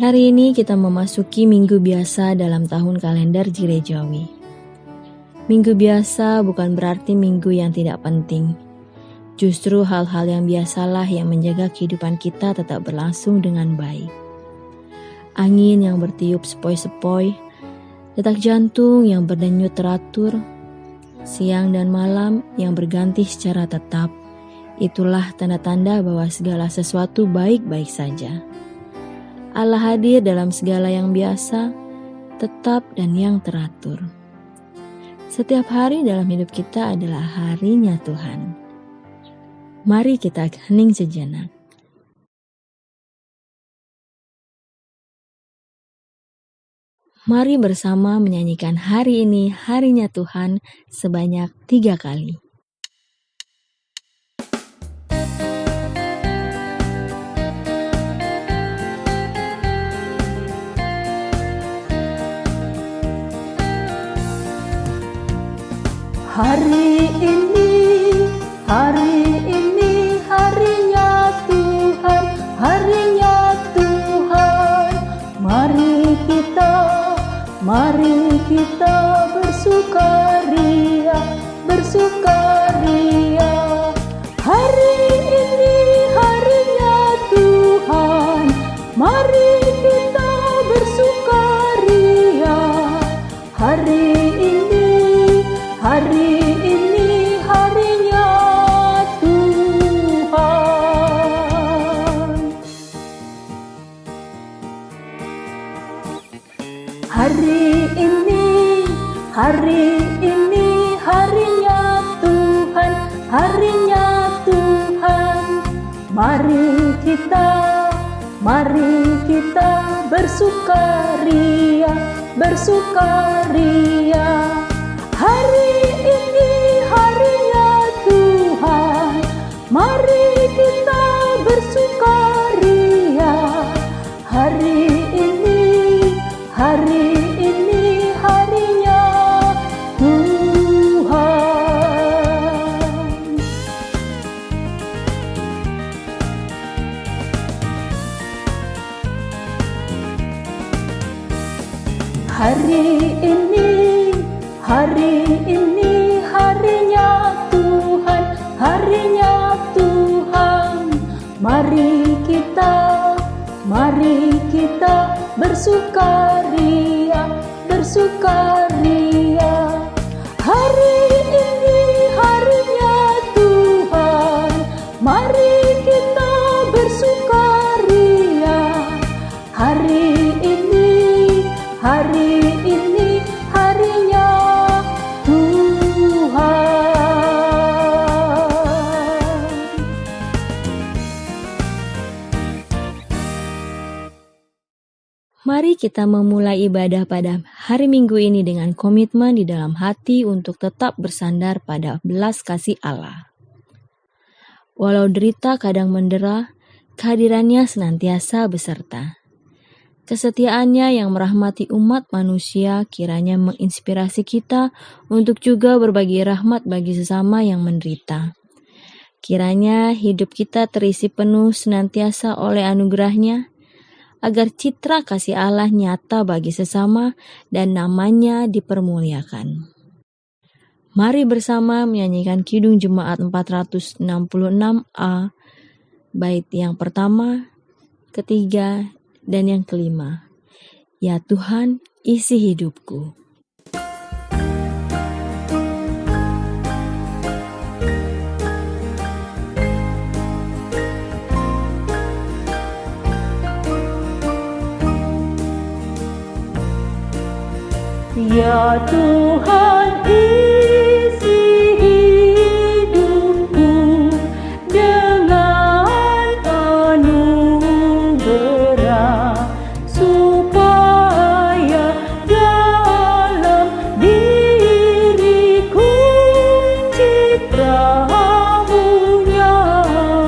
Hari ini kita memasuki minggu biasa dalam tahun kalender Gerejawi. Minggu biasa bukan berarti minggu yang tidak penting. Justru hal-hal yang biasalah yang menjaga kehidupan kita tetap berlangsung dengan baik. Angin yang bertiup sepoi-sepoi, detak jantung yang berdenyut teratur, siang dan malam yang berganti secara tetap, itulah tanda-tanda bahwa segala sesuatu baik-baik saja. Allah hadir dalam segala yang biasa, tetap dan yang teratur. Setiap hari dalam hidup kita adalah harinya Tuhan. Mari kita hening sejenak. Mari bersama menyanyikan hari ini harinya Tuhan sebanyak 3 kali. Hari ini harinya Tuhan, harinya Tuhan. Mari kita bersukaria. Hari ini harinya Tuhan, mari kita bersukaria. Hari ini harinya Tuhan. Hari ini harinya Tuhan, harinya Tuhan. Mari kita bersukaria. Hari ini harinya Tuhan, mari kita bersukaria. Hari ini harinya Tuhan. Hari ini harinya Tuhan, harinya Tuhan. Mari kita bersukaria. Hari ini harinya Tuhan, mari kita bersukaria. Hari ini harinya Tuhan. Mari kita memulai ibadah pada hari Minggu ini dengan komitmen di dalam hati untuk tetap bersandar pada belas kasih Allah. Walau derita kadang mendera, kehadirannya senantiasa beserta. Kesetiaannya yang merahmati umat manusia kiranya menginspirasi kita untuk juga berbagi rahmat bagi sesama yang menderita. Kiranya hidup kita terisi penuh senantiasa oleh anugerah-Nya, agar citra kasih Allah nyata bagi sesama dan namanya dipermuliakan. Mari bersama menyanyikan Kidung Jemaat 466A, bait yang pertama, ketiga, dan yang kelima. Ya Tuhan, isi hidupku. Ya Tuhan, isi hidupku dengan anugerah, supaya dalam diriku citra-Mu nyatalah.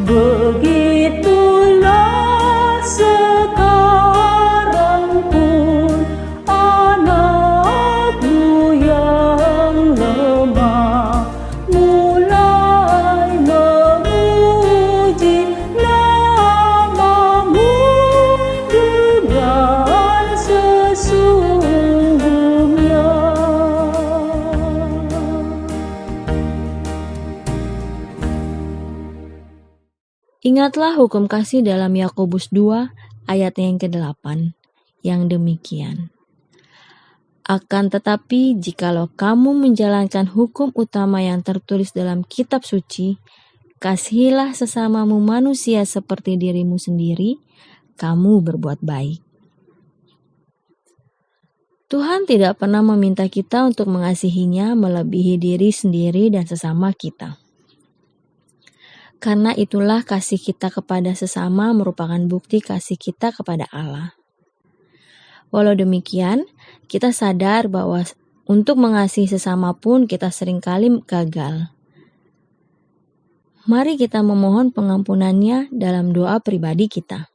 Begitulah sekarang pun anakku yang lemah mulai memuji namamu dengan sesungguhnya. Ingatlah hukum kasih dalam Yakobus 2 ayat yang ke-8 yang demikian. Akan tetapi jikalau kamu menjalankan hukum utama yang tertulis dalam kitab suci, kasihilah sesamamu manusia seperti dirimu sendiri, kamu berbuat baik. Tuhan tidak pernah meminta kita untuk mengasihinya melebihi diri sendiri dan sesama kita. Karena itulah kasih kita kepada sesama merupakan bukti kasih kita kepada Allah. Walau demikian, kita sadar bahwa untuk mengasihi sesama pun kita seringkali gagal. Mari kita memohon pengampunannya dalam doa pribadi kita.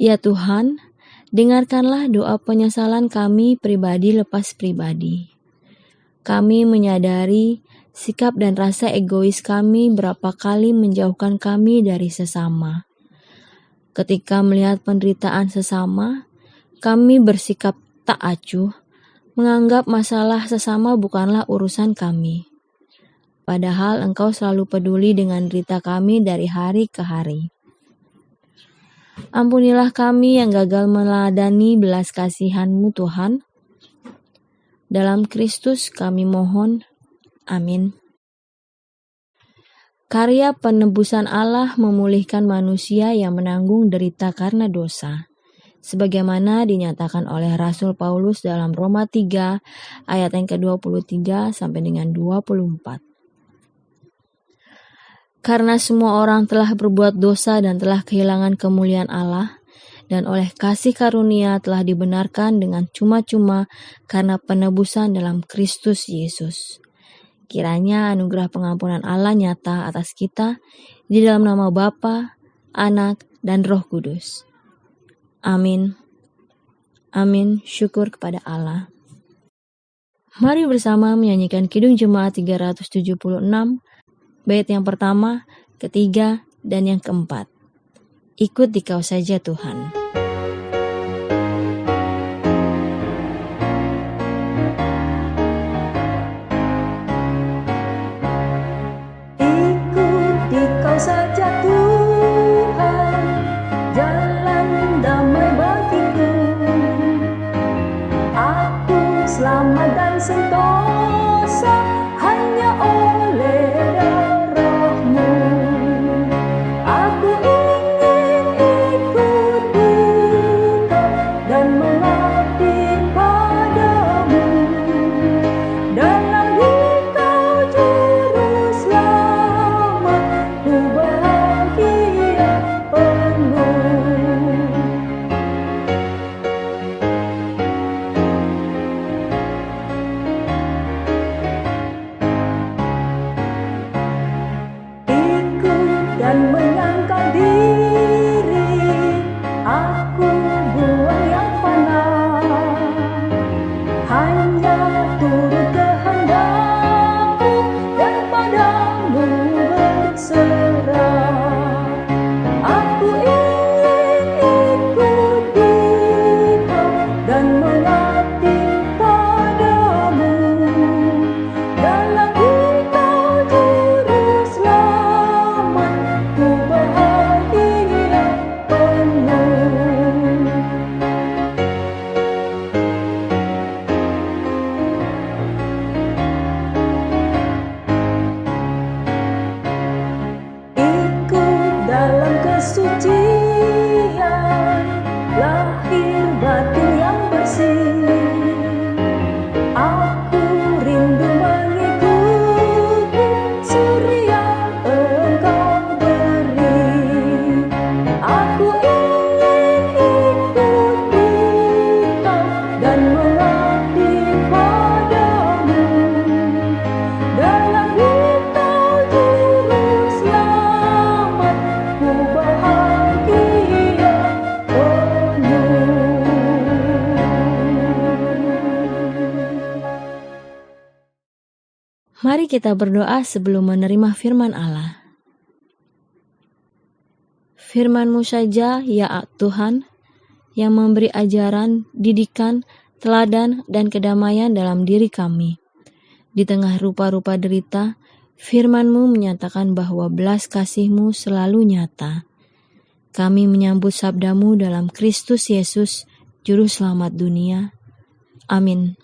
Ya Tuhan, dengarkanlah doa penyesalan kami pribadi lepas pribadi. Kami menyadari sikap dan rasa egois kami berapa kali menjauhkan kami dari sesama. Ketika melihat penderitaan sesama, kami bersikap tak acuh, menganggap masalah sesama bukanlah urusan kami. Padahal Engkau selalu peduli dengan derita kami dari hari ke hari. Ampunilah kami yang gagal meladani belas kasihan-Mu Tuhan. Dalam Kristus kami mohon. Amin. Karya penebusan Allah memulihkan manusia yang menanggung derita karena dosa, sebagaimana dinyatakan oleh Rasul Paulus dalam Roma 3 ayat yang ke-23 sampai dengan 24. Karena semua orang telah berbuat dosa dan telah kehilangan kemuliaan Allah, dan oleh kasih karunia telah dibenarkan dengan cuma-cuma karena penebusan dalam Kristus Yesus. Kiranya anugerah pengampunan Allah nyata atas kita di dalam nama Bapa, Anak, dan Roh Kudus. Amin. Amin. Syukur kepada Allah. Mari bersama menyanyikan Kidung Jemaat 376, bait yang pertama, ketiga, dan yang keempat. Ikut Dikau saja Tuhan. Selamat dan sentosa hanya oleh darah-Mu. Aku ingin ikut Engkau dan mengabdi padamu. Dalam Engkau juru selamat, ku bahagia penuh. Dan menyangkal diri, aku buang yang fana, hanya turut kehendak-Mu dan padamu berserah. Aku ingin ikut Engkau dan mengabdi padamu. Dalam Engkau juru selamat, ku Mari kita berdoa sebelum menerima firman Allah. Firman-Mu saja, ya Tuhan, yang memberi ajaran, didikan, teladan, dan kedamaian dalam diri kami. Di tengah rupa-rupa derita, firman-Mu menyatakan bahwa belas kasih-Mu selalu nyata. Kami menyambut sabda-Mu dalam Kristus Yesus, Juru Selamat dunia. Amin.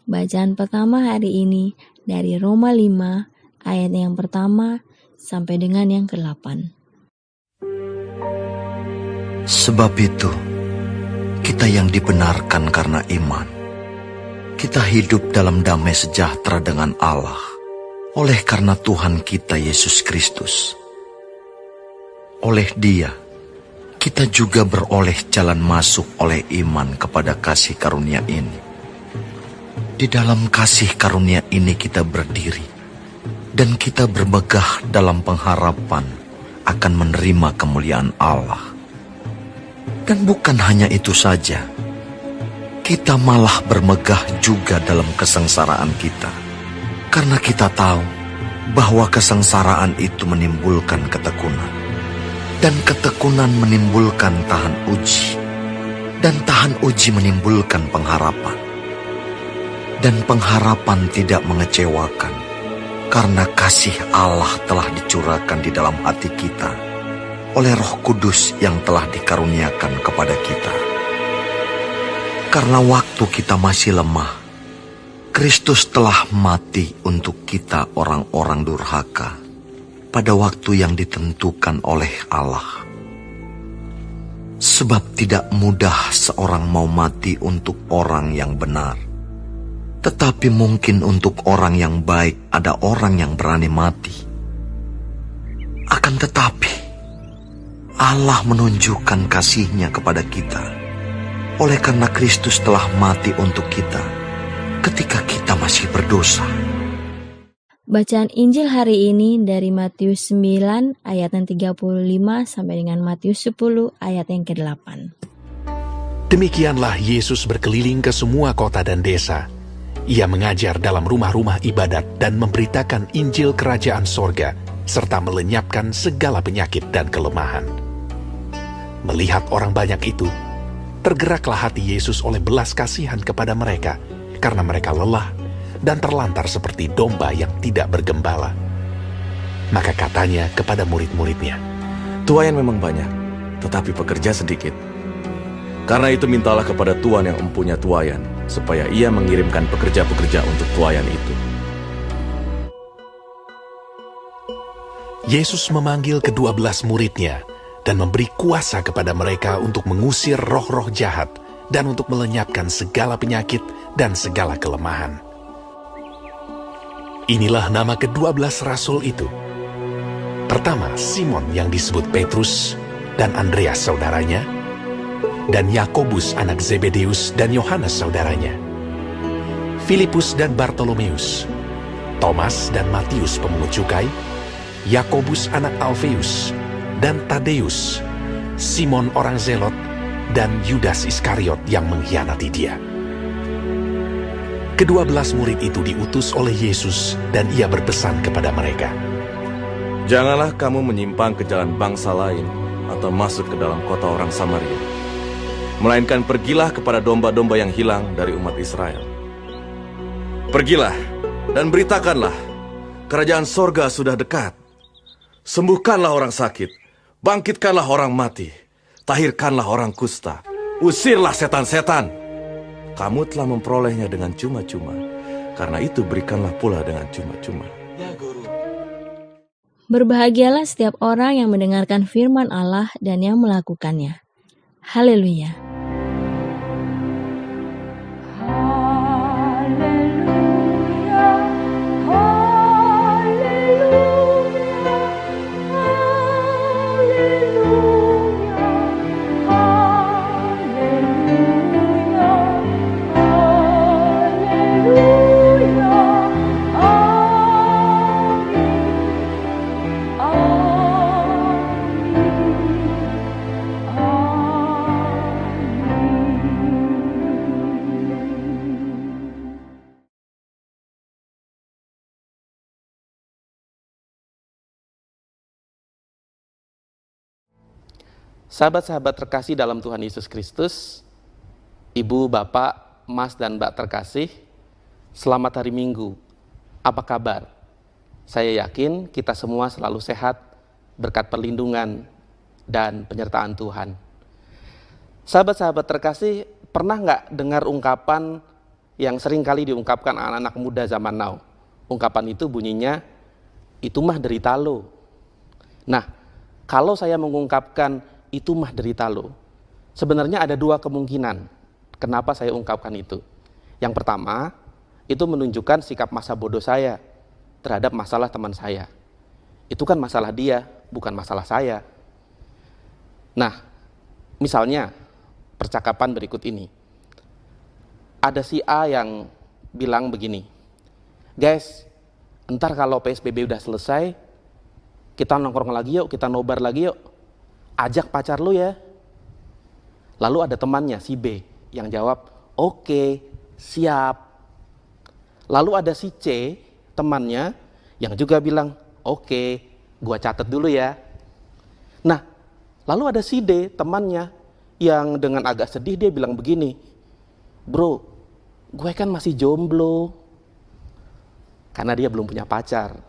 Bacaan pertama hari ini dari Roma 5, ayat yang pertama sampai dengan yang ke-8. Sebab itu, kita yang dibenarkan karena iman, kita hidup dalam damai sejahtera dengan Allah, oleh karena Tuhan kita Yesus Kristus. Oleh Dia, kita juga beroleh jalan masuk oleh iman kepada kasih karunia ini. Di dalam kasih karunia ini kita berdiri, dan kita bermegah dalam pengharapan akan menerima kemuliaan Allah. Dan bukan hanya itu saja, kita malah bermegah juga dalam kesengsaraan kita. Karena kita tahu bahwa kesengsaraan itu menimbulkan ketekunan. Dan ketekunan menimbulkan tahan uji. Dan tahan uji menimbulkan pengharapan. Dan pengharapan tidak mengecewakan. Karena kasih Allah telah dicurahkan di dalam hati kita oleh Roh Kudus yang telah dikaruniakan kepada kita. Karena waktu kita masih lemah, Kristus telah mati untuk kita orang-orang durhaka pada waktu yang ditentukan oleh Allah. Sebab tidak mudah seorang mau mati untuk orang yang benar. Tetapi mungkin untuk orang yang baik ada orang yang berani mati. Akan tetapi, Allah menunjukkan kasih-Nya kepada kita, oleh karena Kristus telah mati untuk kita, ketika kita masih berdosa. Bacaan Injil hari ini dari Matius 9 ayat yang 35 sampai dengan Matius 10 ayat yang ke-8. Demikianlah Yesus berkeliling ke semua kota dan desa. Ia mengajar dalam rumah-rumah ibadat dan memberitakan Injil Kerajaan Sorga, serta melenyapkan segala penyakit dan kelemahan. Melihat orang banyak itu, tergeraklah hati Yesus oleh belas kasihan kepada mereka, karena mereka lelah dan terlantar seperti domba yang tidak bergembala. Maka katanya kepada murid-muridnya, "Tuayan memang banyak, tetapi pekerja sedikit. Karena itu mintalah kepada Tuan yang empunya tuayan, supaya ia mengirimkan pekerja-pekerja untuk tuayan itu." Yesus memanggil ke-12 muridnya dan memberi kuasa kepada mereka untuk mengusir roh-roh jahat dan untuk melenyapkan segala penyakit dan segala kelemahan. Inilah nama ke-12 rasul itu. Pertama, Simon yang disebut Petrus dan Andreas saudaranya, dan Yakobus anak Zebedeus dan Yohanes saudaranya, Filipus dan Bartolomeus, Thomas dan Matius pemungut cukai, Yakobus anak Alfeus, dan Tadeus, Simon orang Zelot, dan Yudas Iskariot yang mengkhianati dia. Ke-12 murid itu diutus oleh Yesus dan ia berpesan kepada mereka, "Janganlah kamu menyimpang ke jalan bangsa lain atau masuk ke dalam kota orang Samaria. Melainkan pergilah kepada domba-domba yang hilang dari umat Israel. Pergilah dan beritakanlah, kerajaan sorga sudah dekat. Sembuhkanlah orang sakit, bangkitkanlah orang mati, tahirkanlah orang kusta, usirlah setan-setan. Kamu telah memperolehnya dengan cuma-cuma, karena itu berikanlah pula dengan cuma-cuma." Berbahagialah setiap orang yang mendengarkan firman Allah dan yang melakukannya. Haleluya. Sahabat-sahabat terkasih dalam Tuhan Yesus Kristus, Ibu, Bapak, Mas, dan Mbak terkasih, selamat hari Minggu. Apa kabar? Saya yakin kita semua selalu sehat berkat perlindungan dan penyertaan Tuhan. Sahabat-sahabat terkasih, pernah nggak dengar ungkapan yang sering kali diungkapkan anak-anak muda zaman now? Ungkapan itu bunyinya, itu mah derita lo. Nah, kalau saya mengungkapkan itu mah derita lo, sebenarnya ada dua kemungkinan kenapa saya ungkapkan itu. Yang pertama, itu menunjukkan sikap masa bodoh saya terhadap masalah teman saya. Itu kan masalah dia, bukan masalah saya. Nah, misalnya percakapan berikut ini. Ada si A yang bilang begini, guys, entar kalau PSBB udah selesai, kita nongkrong lagi yuk, kita nobar lagi yuk, ajak pacar lu ya. Lalu ada temannya, si B, yang jawab, oke, siap. Lalu ada si C, temannya, yang juga bilang, oke, gua catat dulu ya. Nah, lalu ada si D, temannya, yang dengan agak sedih dia bilang begini, bro, gue kan masih jomblo. Karena dia belum punya pacar.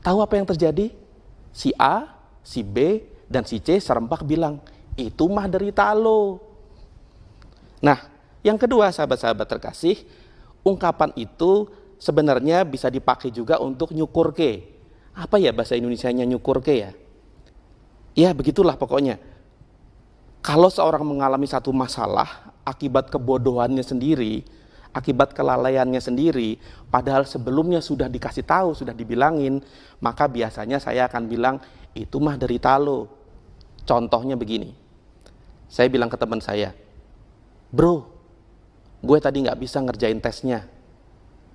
Tahu apa yang terjadi? Si A, si B, dan si C serempak bilang, itu mah derita lo. Nah, yang kedua sahabat-sahabat terkasih, ungkapan itu sebenarnya bisa dipakai juga untuk nyukurke. Apa ya bahasa Indonesianya nyukurke ya? Ya begitulah pokoknya. Kalau seorang mengalami satu masalah akibat kebodohannya sendiri, akibat kelalaiannya sendiri, padahal sebelumnya sudah dikasih tahu, sudah dibilangin, maka biasanya saya akan bilang, itu mah derita lo. Contohnya begini, saya bilang ke teman saya, bro, gue tadi nggak bisa ngerjain tesnya.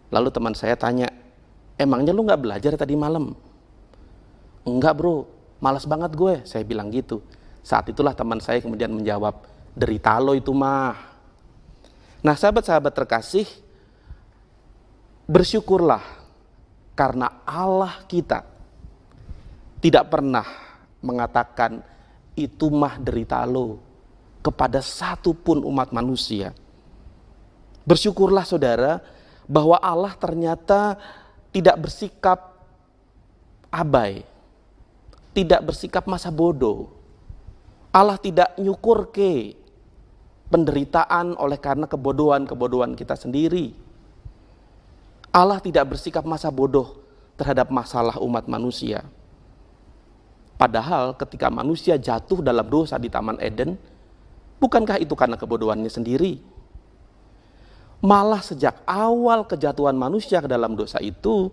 Lalu teman saya tanya, emangnya lu nggak belajar tadi malam? Enggak bro, malas banget gue, saya bilang gitu. Saat itulah teman saya kemudian menjawab, derita lo itu mah. Nah sahabat-sahabat terkasih, bersyukurlah karena Allah kita tidak pernah mengatakan itu mah derita lo kepada satupun umat manusia. Bersyukurlah saudara bahwa Allah ternyata tidak bersikap abai, tidak bersikap masa bodoh. Allah tidak nyukurke penderitaan oleh karena kebodohan-kebodohan kita sendiri. Allah tidak bersikap masa bodoh terhadap masalah umat manusia. Padahal ketika manusia jatuh dalam dosa di Taman Eden, bukankah itu karena kebodohannya sendiri? Malah sejak awal kejatuhan manusia ke dalam dosa itu,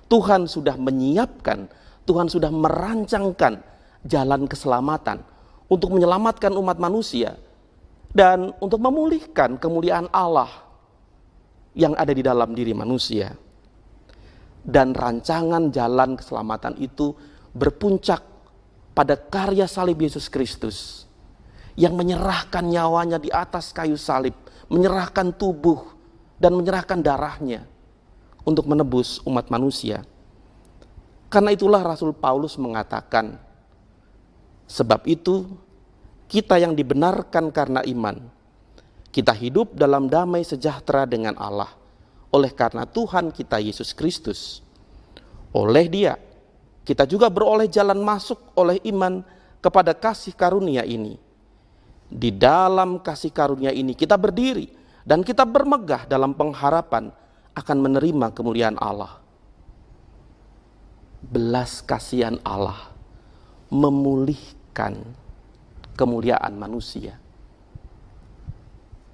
Tuhan sudah menyiapkan, Tuhan sudah merancangkan jalan keselamatan untuk menyelamatkan umat manusia dan untuk memulihkan kemuliaan Allah yang ada di dalam diri manusia. Dan rancangan jalan keselamatan itu berpuncak pada karya salib Yesus Kristus yang menyerahkan nyawanya di atas kayu salib, menyerahkan tubuh dan menyerahkan darahnya untuk menebus umat manusia. Karena itulah Rasul Paulus mengatakan, sebab itu, kita yang dibenarkan karena iman, kita hidup dalam damai sejahtera dengan Allah, oleh karena Tuhan kita Yesus Kristus. Oleh Dia, kita juga beroleh jalan masuk oleh iman kepada kasih karunia ini. Di dalam kasih karunia ini kita berdiri, dan kita bermegah dalam pengharapan akan menerima kemuliaan Allah. Belas kasihan Allah memulihkan kemuliaan manusia.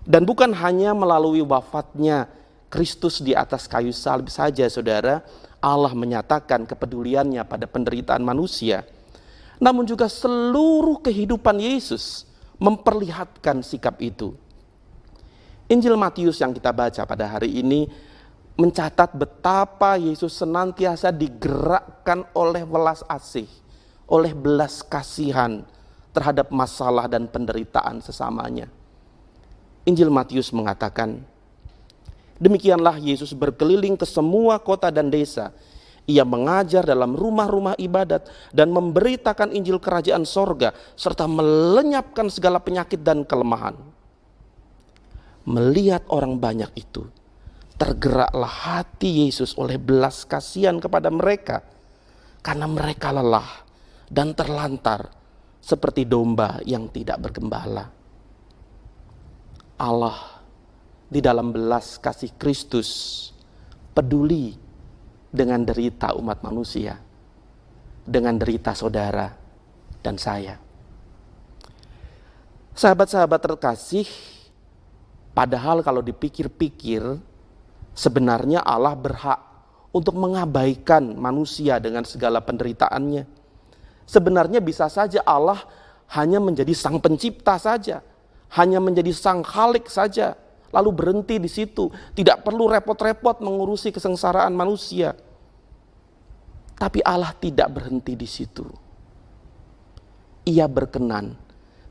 Dan bukan hanya melalui wafatnya Kristus di atas kayu salib saja saudara, Allah menyatakan kepeduliannya pada penderitaan manusia. Namun juga seluruh kehidupan Yesus memperlihatkan sikap itu. Injil Matius yang kita baca pada hari ini mencatat betapa Yesus senantiasa digerakkan oleh welas asih, oleh belas kasihan terhadap masalah dan penderitaan sesamanya. Injil Matius mengatakan, demikianlah Yesus berkeliling ke semua kota dan desa. Ia mengajar dalam rumah-rumah ibadat dan memberitakan Injil Kerajaan Sorga serta melenyapkan segala penyakit dan kelemahan. Melihat orang banyak itu, tergeraklah hati Yesus oleh belas kasihan kepada mereka karena mereka lelah dan terlantar seperti domba yang tidak bergembala. Allah di dalam belas kasih Kristus peduli dengan derita umat manusia, dengan derita saudara dan saya. Sahabat-sahabat terkasih, padahal kalau dipikir-pikir, sebenarnya Allah berhak untuk mengabaikan manusia dengan segala penderitaannya. Sebenarnya bisa saja Allah hanya menjadi sang pencipta saja, hanya menjadi sang khalik saja, lalu berhenti di situ, tidak perlu repot-repot mengurusi kesengsaraan manusia. Tapi Allah tidak berhenti di situ. Ia berkenan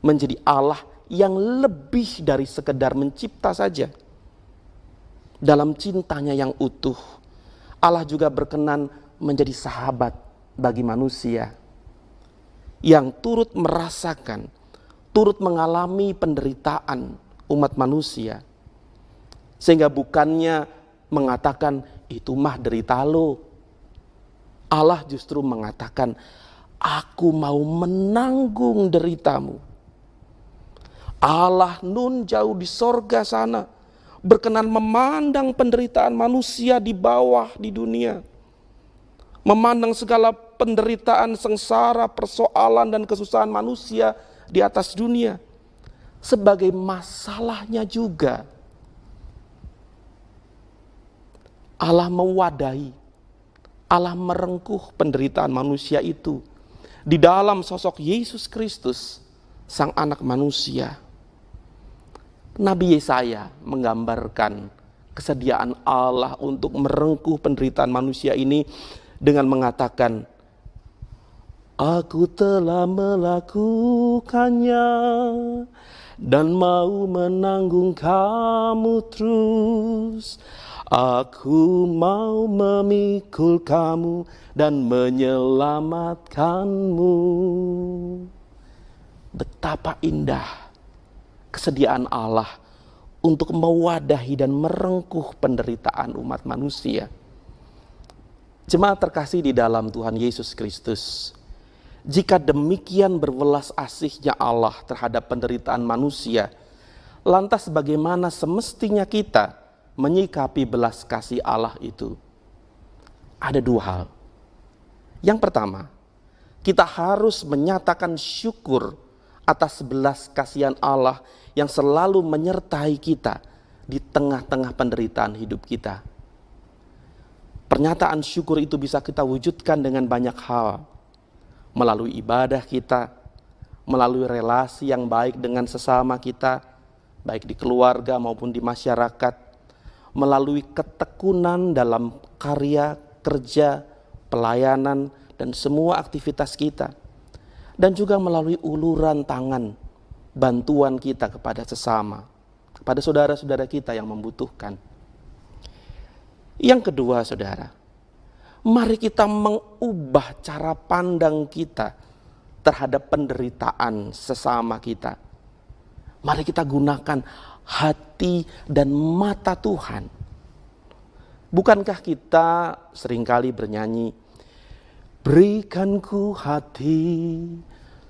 menjadi Allah yang lebih dari sekedar mencipta saja. Dalam cintanya yang utuh, Allah juga berkenan menjadi sahabat bagi manusia yang turut merasakan, turut mengalami penderitaan umat manusia. Sehingga bukannya mengatakan, itu mah derita lo. Allah justru mengatakan, aku mau menanggung deritamu. Allah nun jauh di sorga sana, berkenan memandang penderitaan manusia di bawah di dunia. Memandang segala penderitaan, sengsara, persoalan dan kesusahan manusia di atas dunia sebagai masalahnya juga. Allah mewadahi, Allah merengkuh penderitaan manusia itu di dalam sosok Yesus Kristus, Sang Anak Manusia. Nabi Yesaya menggambarkan kesediaan Allah untuk merengkuh penderitaan manusia ini dengan mengatakan, aku telah melakukannya dan mau menanggung kamu terus. Aku mau memikul kamu dan menyelamatkanmu. Betapa indah kesediaan Allah untuk mewadahi dan merengkuh penderitaan umat manusia. Jemaat terkasih di dalam Tuhan Yesus Kristus, jika demikian berwelas asihnya Allah terhadap penderitaan manusia, lantas bagaimana semestinya kita menyikapi belas kasih Allah itu? Ada dua hal. Yang pertama, kita harus menyatakan syukur atas belas kasihan Allah yang selalu menyertai kita di tengah-tengah penderitaan hidup kita. Pernyataan syukur itu bisa kita wujudkan dengan banyak hal. Melalui ibadah kita, melalui relasi yang baik dengan sesama kita, baik di keluarga maupun di masyarakat, melalui ketekunan dalam karya, kerja, pelayanan, dan semua aktivitas kita. Dan juga melalui uluran tangan, bantuan kita kepada sesama, kepada saudara-saudara kita yang membutuhkan. Yang kedua, saudara, mari kita mengubah cara pandang kita terhadap penderitaan sesama kita. Mari kita gunakan hati dan mata Tuhan. Bukankah kita seringkali bernyanyi, berikanku hati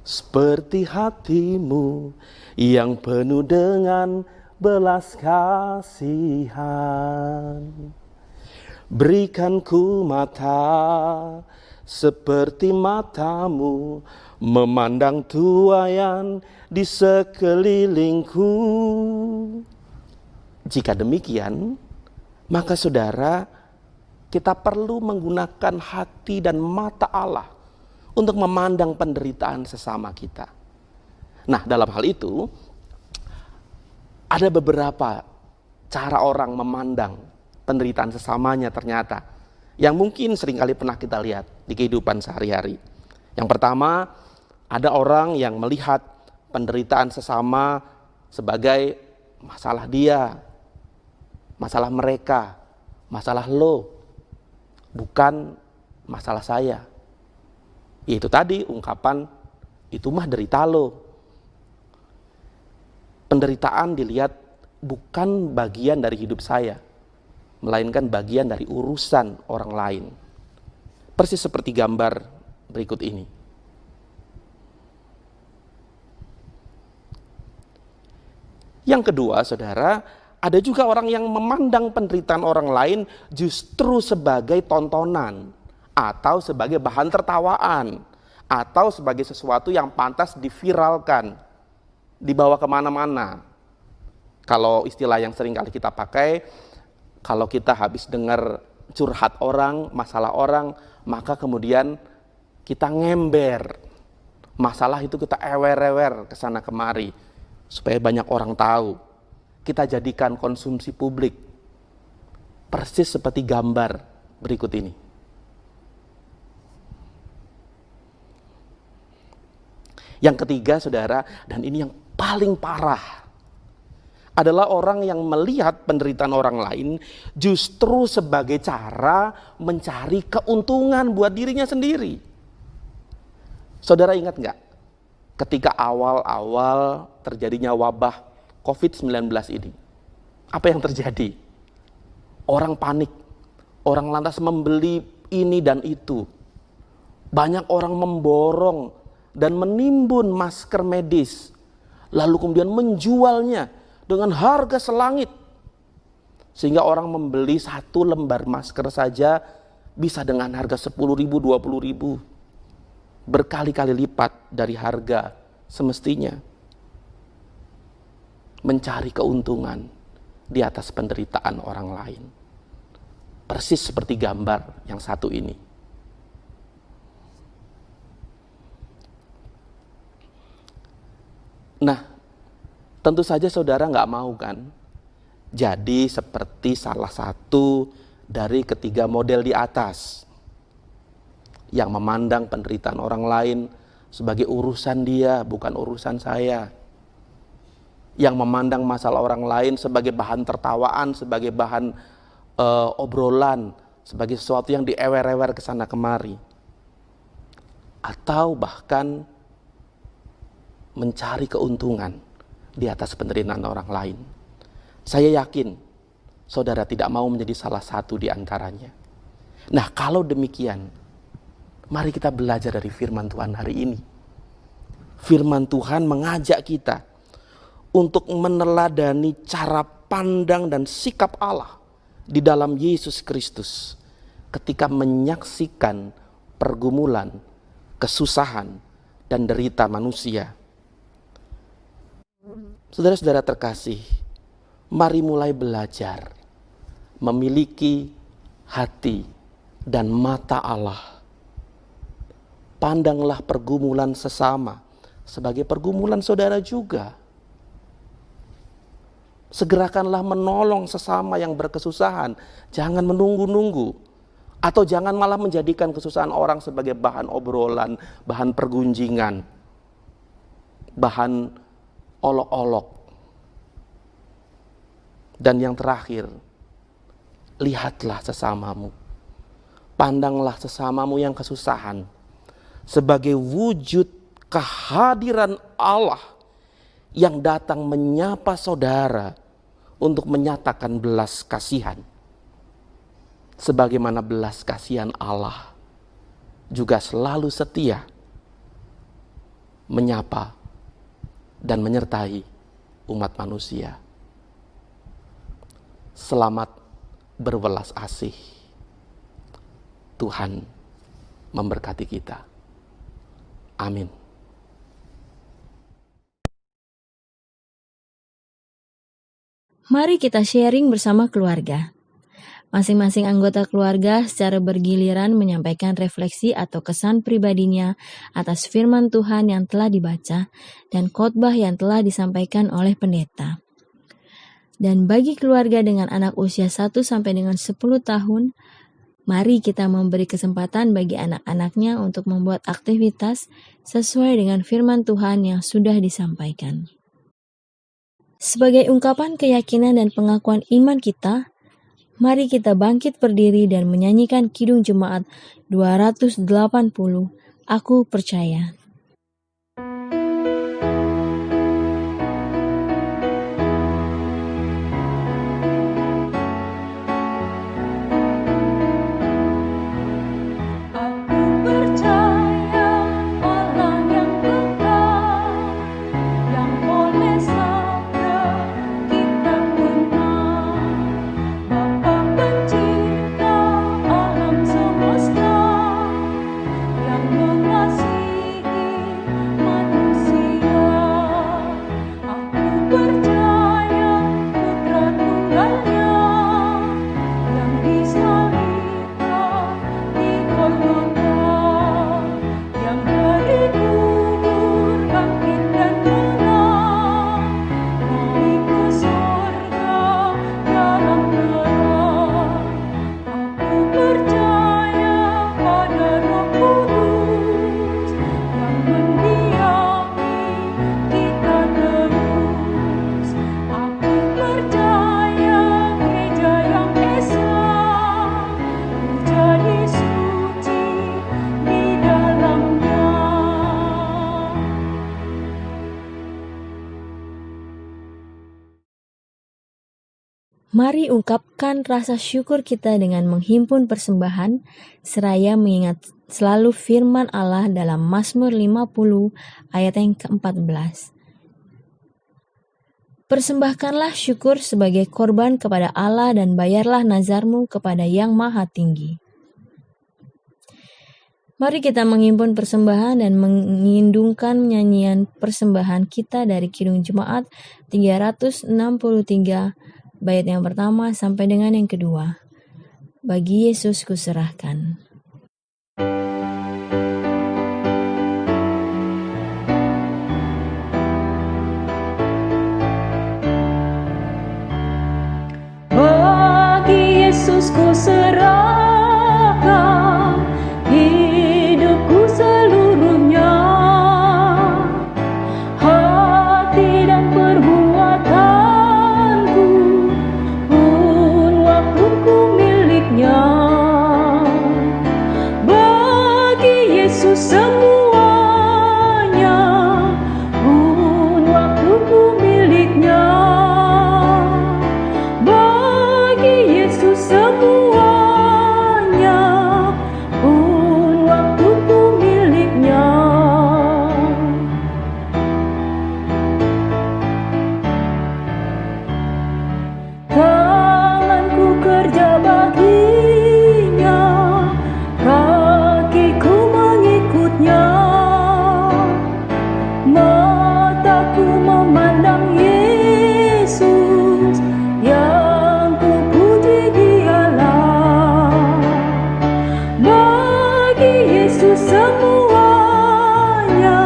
seperti hatimu yang penuh dengan belas kasihan. Berikanku mata seperti matamu, memandang tuaian di sekelilingku. Jika demikian, maka saudara, kita perlu menggunakan hati dan mata Allah untuk memandang penderitaan sesama kita. Nah, dalam hal itu, ada beberapa cara orang memandang penderitaan sesamanya ternyata, yang mungkin seringkali pernah kita lihat di kehidupan sehari-hari. Yang pertama, ada orang yang melihat penderitaan sesama sebagai masalah dia, masalah mereka, masalah lo, bukan masalah saya. Yaitu tadi ungkapan, itu mah derita lo. Penderitaan dilihat bukan bagian dari hidup saya, melainkan bagian dari urusan orang lain. Persis seperti gambar berikut ini. Yang kedua, saudara, ada juga orang yang memandang penderitaan orang lain justru sebagai tontonan, atau sebagai bahan tertawaan, atau sebagai sesuatu yang pantas diviralkan, dibawa kemana-mana. Kalau istilah yang sering kali kita pakai, kalau kita habis dengar curhat orang, masalah orang, maka kemudian kita ngember. Masalah itu kita ewer-ewer ke sana kemari, supaya banyak orang tahu. Kita jadikan konsumsi publik. Persis seperti gambar berikut ini. Yang ketiga, saudara, dan ini yang paling parah, adalah orang yang melihat penderitaan orang lain justru sebagai cara mencari keuntungan buat dirinya sendiri. Saudara ingat nggak? Ketika awal-awal terjadinya wabah COVID-19 ini, apa yang terjadi? Orang panik, orang lantas membeli ini dan itu. Banyak orang memborong dan menimbun masker medis, lalu kemudian menjualnya dengan harga selangit. Sehingga orang membeli satu lembar masker saja bisa dengan harga 10.000, 20.000. Berkali-kali lipat dari harga semestinya. Mencari keuntungan di atas penderitaan orang lain. Persis seperti gambar yang satu ini. Nah, tentu saja saudara nggak mau kan jadi seperti salah satu dari ketiga model di atas, yang memandang penderitaan orang lain sebagai urusan dia, bukan urusan saya. Yang memandang masalah orang lain sebagai bahan tertawaan, sebagai bahan obrolan, sebagai sesuatu yang diewer-ewer ke sana kemari. Atau bahkan mencari keuntungan di atas penderitaan orang lain. Saya yakin saudara tidak mau menjadi salah satu di antaranya. Nah, kalau demikian, mari kita belajar dari firman Tuhan hari ini. Firman Tuhan mengajak kita untuk meneladani cara pandang dan sikap Allah di dalam Yesus Kristus ketika menyaksikan pergumulan, kesusahan, dan derita manusia. Saudara-saudara terkasih, mari mulai belajar memiliki hati dan mata Allah. Pandanglah pergumulan sesama sebagai pergumulan saudara juga. Segerakanlah menolong sesama yang berkesusahan. Jangan menunggu-nunggu. Atau jangan malah menjadikan kesusahan orang sebagai bahan obrolan, bahan pergunjingan, bahan olok-olok. Dan yang terakhir, lihatlah sesamamu. Pandanglah sesamamu yang kesusahan sebagai wujud kehadiran Allah yang datang menyapa saudara untuk menyatakan belas kasihan. Sebagaimana belas kasihan Allah juga selalu setia menyapa dan menyertai umat manusia. Selamat berwelas asih. Tuhan memberkati kita. Amin. Mari kita sharing bersama keluarga. Masing-masing anggota keluarga secara bergiliran menyampaikan refleksi atau kesan pribadinya atas firman Tuhan yang telah dibaca dan khotbah yang telah disampaikan oleh pendeta. Dan bagi keluarga dengan anak usia 1 sampai dengan 10 tahun, mari kita memberi kesempatan bagi anak-anaknya untuk membuat aktivitas sesuai dengan firman Tuhan yang sudah disampaikan. Sebagai ungkapan keyakinan dan pengakuan iman kita, Mari kita bangkit berdiri dan menyanyikan Kidung Jemaat 280, Aku Percaya. Mari ungkapkan rasa syukur kita dengan menghimpun persembahan, seraya mengingat selalu firman Allah dalam Mazmur 50 ayat yang ke-14. Persembahkanlah syukur sebagai korban kepada Allah dan bayarlah nazarmu kepada Yang Maha Tinggi. Mari kita menghimpun persembahan dan mengindungkan nyanyian persembahan kita dari Kidung Jemaat 363 bait yang pertama sampai dengan yang kedua. Bagi Yesus kuserahkan. Bagi Yesus kuserahkan hidupku seluruhnya, hati dan perbuatanku pun waktuku miliknya. Bagi Yesus semuanya pun waktuku miliknya. Bagi Yesus semuanya pun waktuku miliknya. Tanganku kerja baginya, kakiku mengikutnya, mataku memandang Yesus, yang ku puji Dialah. Bagi Yesus semuanya,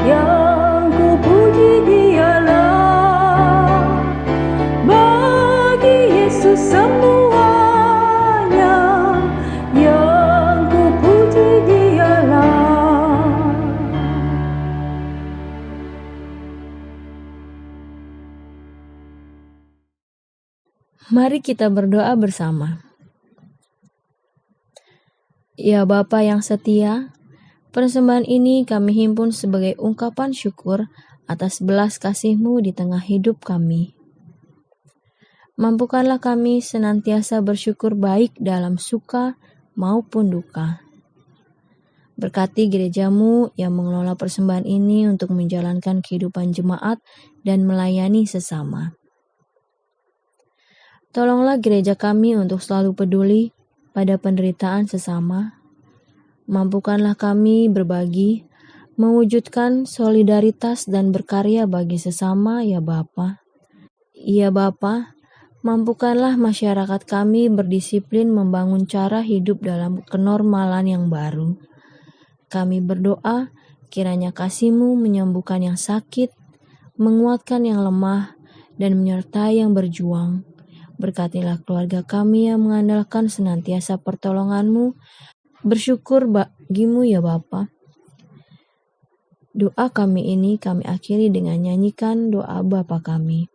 yang ku puji Dialah. Bagi Yesus semuanya, yang ku puji Dialah. Mari kita berdoa bersama. Ya Bapa yang setia, persembahan ini kami himpun sebagai ungkapan syukur atas belas kasih-Mu di tengah hidup kami. Mampukanlah kami senantiasa bersyukur baik dalam suka maupun duka. Berkati gereja-Mu yang mengelola persembahan ini untuk menjalankan kehidupan jemaat dan melayani sesama. Tolonglah gereja kami untuk selalu peduli pada penderitaan sesama. Mampukanlah kami berbagi, mewujudkan solidaritas dan berkarya bagi sesama, ya Bapa. Ya Bapa, mampukanlah masyarakat kami berdisiplin membangun cara hidup dalam kenormalan yang baru. Kami berdoa, kiranya kasih-Mu menyembuhkan yang sakit, menguatkan yang lemah, dan menyertai yang berjuang. Berkatilah keluarga kami yang mengandalkan senantiasa pertolongan-Mu. Bersyukur bagimu ya Bapa. Doa kami ini kami akhiri dengan nyanyikan doa Bapa kami.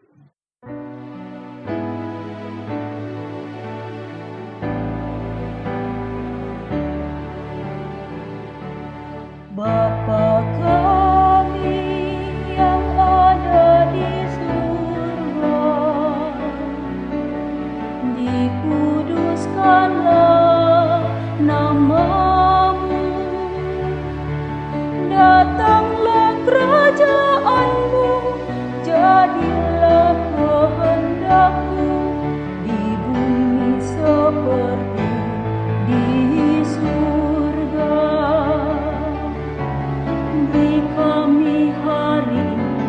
kerajaanmu, jadilah kehendakmu di bumi seperti di surga. Beri kami hari ini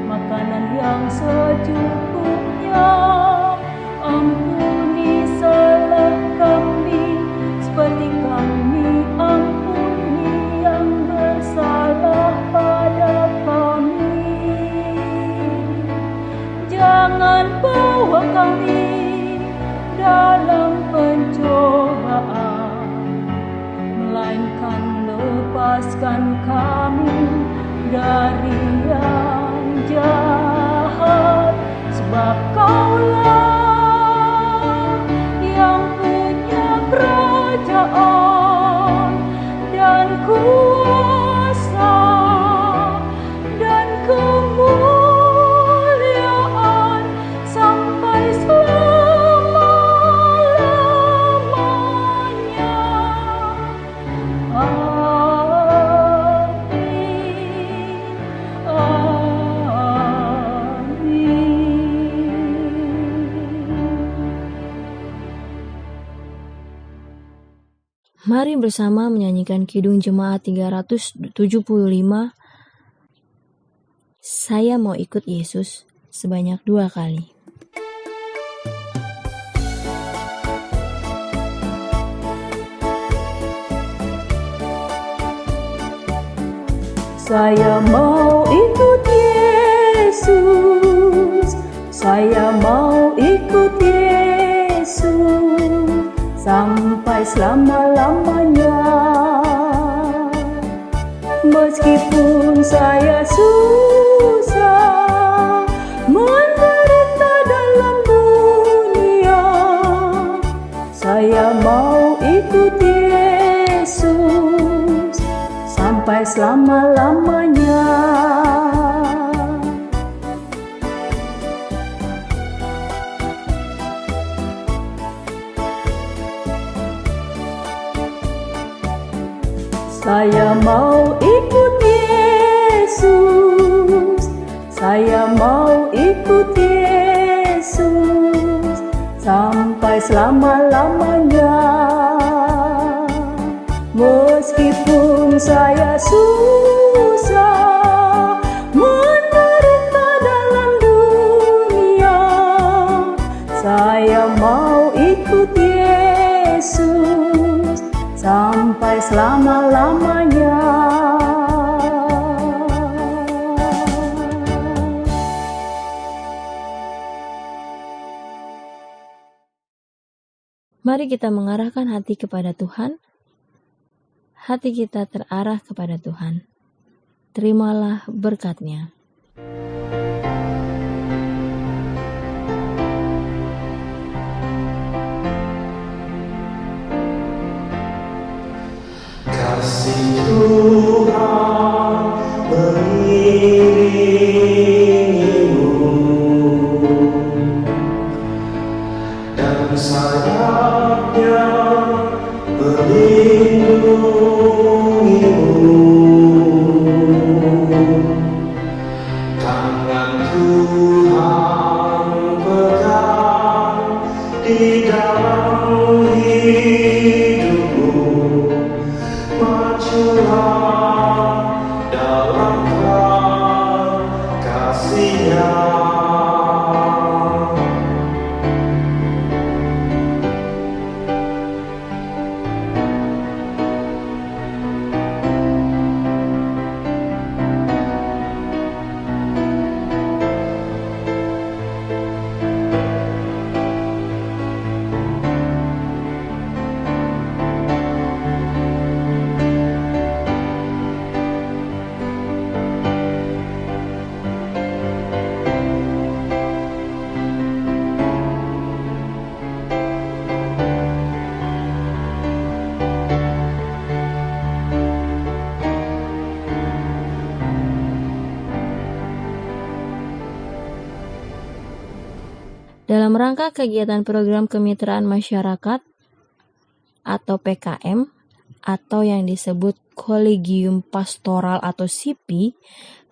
makanan yang secukupnya. Ampuni salah kami seperti kami ampuni yang bersalah pada kami. Jangan bawa kami dalam pencobaan, melainkan lepaskan kami dari yang jahat. Sebab Kaulah yang punya kerajaan dan kuasa dan kemuliaan sampai selama-lamanya. Mari bersama menyanyikan Kidung Jemaat 375, Saya Mau Ikut Yesus, sebanyak 2 kali. Saya mau ikut Yesus, saya mau ikut Yesus sampai selama-lamanya. Meskipun saya susah menderita dalam dunia, saya mau ikut Yesus sampai selama-lamanya. Saya mau ikut Yesus, saya mau ikut Yesus sampai selama-lamanya. Meskipun saya susah menderita dalam dunia, saya mau ikut Yesus sampai selama-lamanya. Mari kita mengarahkan hati kepada Tuhan. Hati kita terarah kepada Tuhan. Terimalah berkat-Nya. Kasih Tuhan mengiringimu dan sayapnya melindungimu. Tangan Tuhan pegang di dalam hidupmu. Majulah dalam terang kasih-Nya. Dalam rangka kegiatan program kemitraan masyarakat atau PKM atau yang disebut Collegium Pastoral atau SIPI,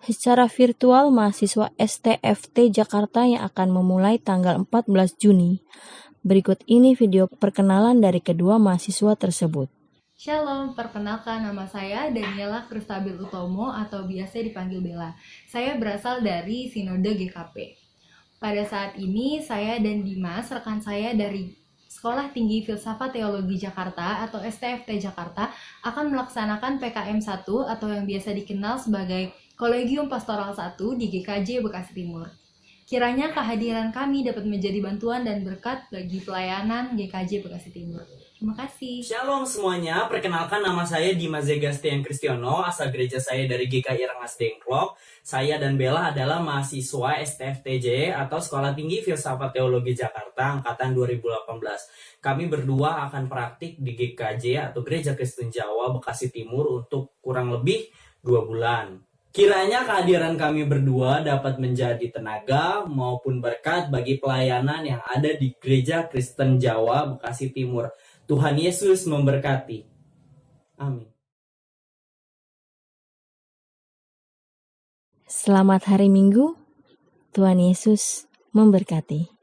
secara virtual mahasiswa STFT Jakarta yang akan memulai tanggal 14 Juni. Berikut ini video perkenalan dari kedua mahasiswa tersebut. Shalom, perkenalkan nama saya Daniela Kristabil Utomo atau biasa dipanggil Bella. Saya berasal dari Sinode GKP. Pada saat ini saya dan Dimas, rekan saya dari Sekolah Tinggi Filsafat Teologi Jakarta atau STFT Jakarta akan melaksanakan PKM 1 atau yang biasa dikenal sebagai Collegium Pastoral 1 di GKJ Bekasi Timur. Kiranya kehadiran kami dapat menjadi bantuan dan berkat bagi pelayanan GKJ Bekasi Timur. Terima kasih. Shalom semuanya, perkenalkan nama saya Dimas Zegastian Kristiono, asal gereja saya dari GKI Rengas Dengklok. Saya dan Bella adalah mahasiswa STFTJ atau Sekolah Tinggi Filsafat Teologi Jakarta angkatan 2018. Kami berdua akan praktik di GKJ atau Gereja Kristen Jawa Bekasi Timur untuk kurang lebih 2 bulan. Kiranya kehadiran kami berdua dapat menjadi tenaga maupun berkat bagi pelayanan yang ada di Gereja Kristen Jawa Bekasi Timur. Tuhan Yesus memberkati. Amin. Selamat hari Minggu, Tuhan Yesus memberkati.